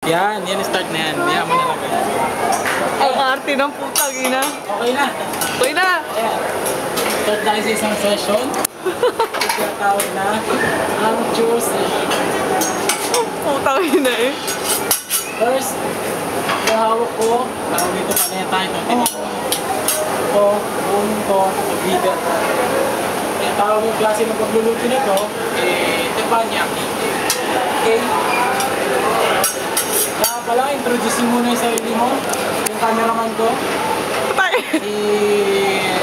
Yan start na yan. Yan mo na lang. Ang arte ng putang ina. Okay na. Okay na. Ayan. Start tayo sa isang session. Ito yung tawag na amateur session. Putang ina eh. First, hawak ko. Tawag dito pa na yan tayo. Ito, punto, bigat. Kaya tawag yung klase ng pagluluto nito, teppanyaki. Okay? Kaya pala, introduce muna yung sarili mo. Yung cameraman ko. Si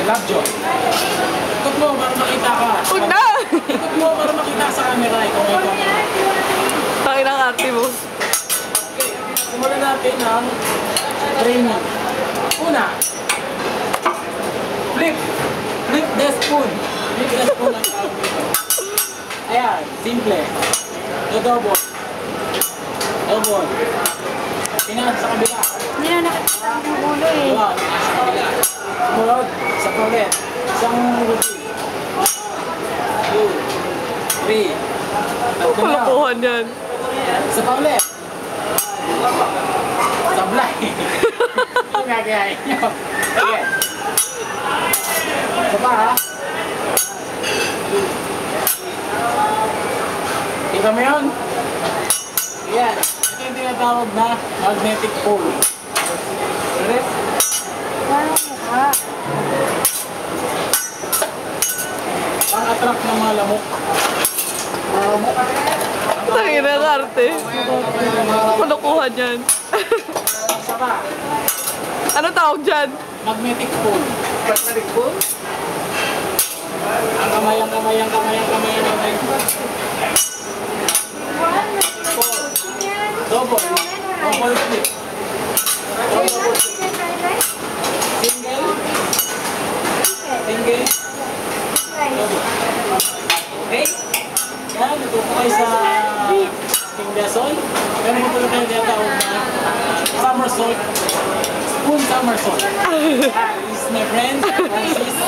Labjo. Ikot mo para makita ka. Huwag na! Ikot mo para makita sa camera. Ikaw may camera. Tangin ang arte mo. Okay, simulan natin ang training. Una, flip. Flip the spoon. Flip the spoon ang tawag dito. Ayan, simple. Double. Double. Tingnan sa kabila. Hindi na nakikita ang ulo eh. Diba, sa kabila. Sumunod, sa ulit. Isang routine. 2, 3. Tatlo na. Kalokohan yan. Isa pa ulit. Sablay. Ang gagayain nyo. Sige. Isa pa ha. Kita mo yun? Yan. Ito yung tinatawag na magnetic pole. Ulit. Parang mukha. Pang-attract ng mga lamok. Tangin ang arte. Kalokohan yan. Isa pa. Ano tawag dyan? Magnetic pole. Magnetic pole? Ang kamay, ang kamay, ang kamay, ang kamay, ang kamay. Double. Double flip. Double flip. Single. Single. Double. Okay? Yan, ito po kayo sa King Desol. Pero ito po kayo tinatawag na somersault. Spoon somersault. This is my friend, Francis.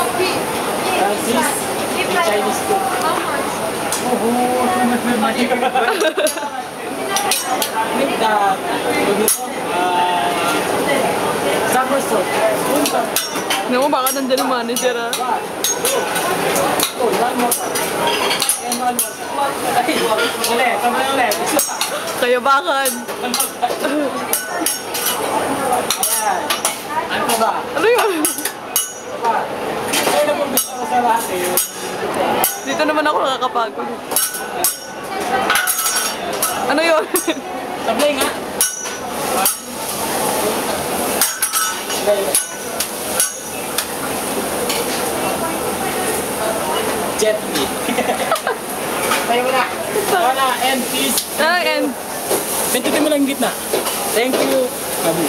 Francis, in Chinese food. With that, somersault. Spoon somersault. Hindi mo baka nandyan yung manager ah. Oh, one more time. And one more time. Ay, ulit. Sabay ulit. Kaya bakan. Ayan. Ano pa ba? Ano yun? Ano pa? Ay, napunta ko sa lahat eh. Dito naman ako nakakapagod. Ano yun? Sablay nga. Sablay. Jet Li. Tayo mo na. Wala, and peace. Ah, and Pintutin mo lang yung gitna. Thank you. Kabu.